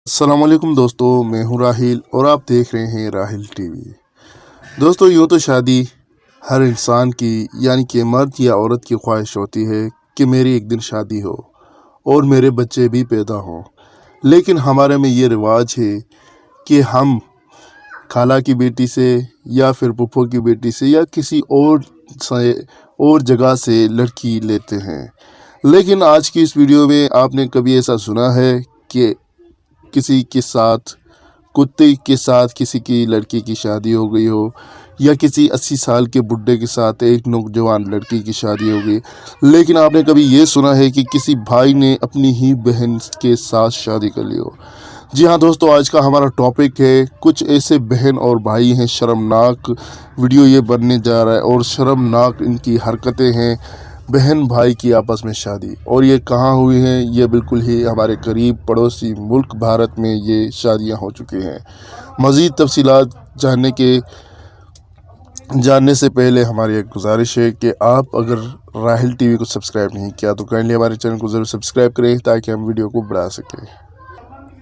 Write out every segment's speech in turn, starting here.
अस्सलाम वालेकुम दोस्तों, मैं हूं राहिल और आप देख रहे हैं राहिल टीवी। दोस्तों, यूँ तो शादी हर इंसान की यानी कि मर्द या औरत की ख्वाहिश होती है कि मेरी एक दिन शादी हो और मेरे बच्चे भी पैदा हों। लेकिन हमारे में ये रिवाज है कि हम खाला की बेटी से या फिर फूफो की बेटी से या किसी और जगह से लड़की लेते हैं। लेकिन आज की इस वीडियो में आपने कभी ऐसा सुना है कि किसी के साथ कुत्ते के साथ किसी की लड़की की शादी हो गई हो, या किसी 80 साल के बुड्ढे के साथ एक नौजवान लड़की की शादी हो गई। लेकिन आपने कभी ये सुना है कि किसी भाई ने अपनी ही बहन के साथ शादी कर ली हो? जी हाँ दोस्तों, आज का हमारा टॉपिक है कुछ ऐसे बहन और भाई हैं, शर्मनाक वीडियो ये बनने जा रहा है और शर्मनाक इनकी हरकतें हैं। बहन भाई की आपस में शादी, और ये कहाँ हुई हैं? ये बिल्कुल ही हमारे करीब पड़ोसी मुल्क भारत में ये शादियां हो चुकी हैं। मज़ीद तफसीलात जानने से पहले हमारी एक गुजारिश है कि आप अगर राहिल टीवी को सब्सक्राइब नहीं किया तो काइंडली हमारे चैनल को ज़रूर सब्सक्राइब करें ताकि हम वीडियो को बढ़ा सकें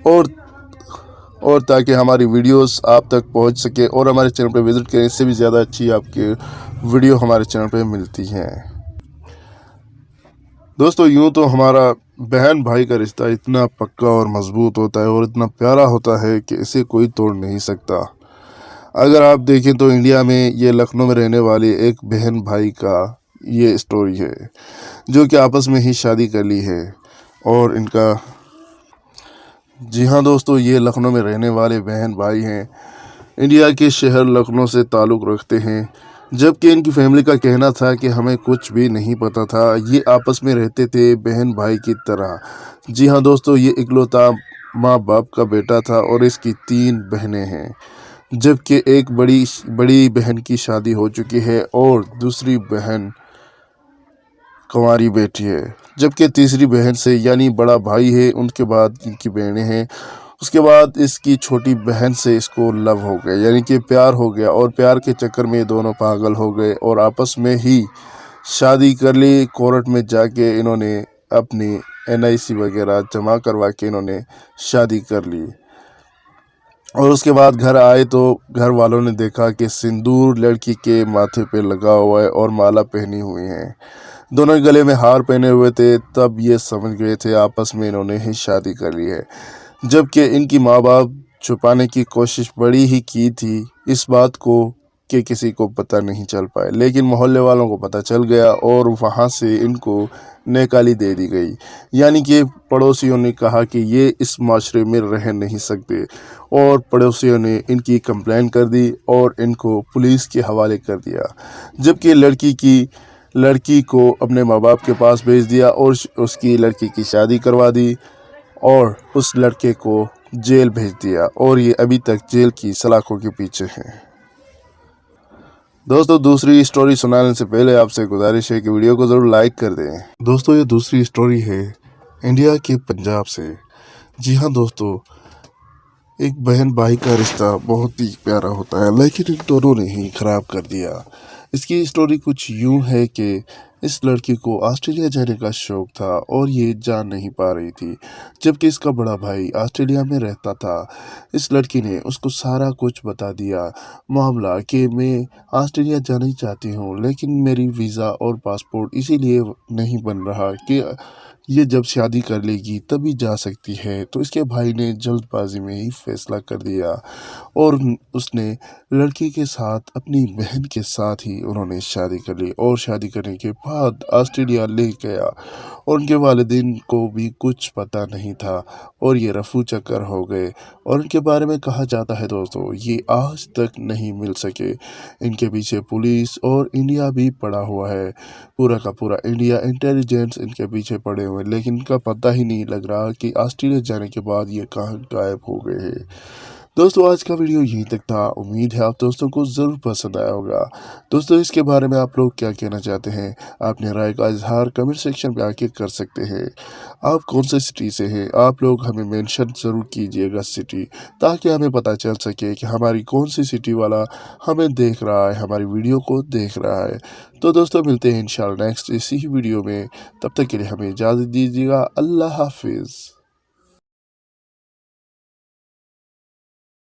और ताकि हमारी वीडियोस आप तक पहुंच सके और हमारे चैनल पर विज़िट करें। इससे भी ज़्यादा अच्छी आपके वीडियो हमारे चैनल पर मिलती हैं। दोस्तों, यूँ तो हमारा बहन भाई का रिश्ता इतना पक्का और मज़बूत होता है और इतना प्यारा होता है कि इसे कोई तोड़ नहीं सकता। अगर आप देखें तो इंडिया में ये लखनऊ में रहने वाली एक बहन भाई का ये स्टोरी है, जो कि आपस में ही शादी कर ली है। और इनका जी हाँ दोस्तों, ये लखनऊ में रहने वाले बहन भाई हैं, इंडिया के शहर लखनऊ से ताल्लुक़ रखते हैं। जबकि इनकी फैमिली का कहना था कि हमें कुछ भी नहीं पता था, ये आपस में रहते थे बहन भाई की तरह। जी हाँ दोस्तों, ये इकलौता माँ बाप का बेटा था और इसकी 3 बहनें हैं। जबकि एक बड़ी बहन की शादी हो चुकी है और दूसरी बहन कुंवारी बेटी है। जबकि तीसरी बहन से यानी बड़ा भाई है, उनके बाद इनकी बहनें हैं। उसके बाद इसकी छोटी बहन से इसको लव हो गया, यानी कि प्यार हो गया, और प्यार के चक्कर में दोनों पागल हो गए और आपस में ही शादी कर ली। कोर्ट में जाके इन्होंने अपनी NIC वगैरह जमा करवा के इन्होंने शादी कर ली। और उसके बाद घर आए तो घर वालों ने देखा कि सिंदूर लड़की के माथे पे लगा हुआ है और माला पहनी हुई है। दोनों गले में हार पहने हुए थे। तब ये समझ गए थे आपस में इन्होंने ही शादी कर ली है। जबकि इनकी माँ बाप छुपाने की कोशिश बड़ी ही की थी इस बात को कि किसी को पता नहीं चल पाए, लेकिन मोहल्ले वालों को पता चल गया और वहाँ से इनको निकाली दे दी गई। यानी कि पड़ोसियों ने कहा कि ये इस माशरे में रह नहीं सकते, और पड़ोसियों ने इनकी कंप्लेंट कर दी और इनको पुलिस के हवाले कर दिया। जबकि लड़की को अपने माँ बाप के पास भेज दिया और उसकी लड़की की शादी करवा दी और उस लड़के को जेल भेज दिया, और ये अभी तक जेल की सलाखों के पीछे हैं। दोस्तों, दूसरी स्टोरी सुनाने से पहले आपसे गुजारिश है कि वीडियो को ज़रूर लाइक कर दें। दोस्तों, ये दूसरी स्टोरी है इंडिया के पंजाब से। जी हाँ दोस्तों, एक बहन भाई का रिश्ता बहुत ही प्यारा होता है, लेकिन इन दोनों ने ही ख़राब कर दिया। इसकी स्टोरी कुछ यूँ है कि इस लड़की को ऑस्ट्रेलिया जाने का शौक़ था और ये जा नहीं पा रही थी, जबकि इसका बड़ा भाई ऑस्ट्रेलिया में रहता था। इस लड़की ने उसको सारा कुछ बता दिया मामला कि मैं ऑस्ट्रेलिया जाना ही चाहती हूँ, लेकिन मेरी वीज़ा और पासपोर्ट इसीलिए नहीं बन रहा कि ये जब शादी कर लेगी तभी जा सकती है। तो इसके भाई ने जल्दबाजी में ही फैसला कर दिया और उसने लड़की के साथ अपनी बहन के साथ ही उन्होंने शादी कर ली। और शादी करने के बाद ऑस्ट्रेलिया ले गया और उनके वालिदैन को भी कुछ पता नहीं था और ये रफू चक्कर हो गए। और इनके बारे में कहा जाता है दोस्तों, ये आज तक नहीं मिल सके। इनके पीछे पुलिस और इंडिया भी पड़ा हुआ है, पूरा का पूरा इंडिया इंटेलिजेंस इनके पीछे पड़े हुए, लेकिन इनका पता ही नहीं लग रहा कि ऑस्ट्रेलिया जाने के बाद ये कहाँ गायब हो गए हैं। दोस्तों, आज का वीडियो यहीं तक था। उम्मीद है आप दोस्तों को ज़रूर पसंद आया होगा। दोस्तों, इसके बारे में आप लोग क्या कहना चाहते हैं? अपने राय का इजहार कमेंट सेक्शन में आके कर सकते हैं। आप कौन से सिटी से हैं? आप लोग हमें मेंशन ज़रूर कीजिएगा सिटी, ताकि हमें पता चल सके कि हमारी कौन सी सिटी वाला हमें देख रहा है, हमारी वीडियो को देख रहा है। तो दोस्तों, मिलते हैं इंशाल्लाह नेक्स्ट इसी ही वीडियो में। तब तक के लिए हमें इजाज़त दीजिएगा। अल्लाह हाफिज़।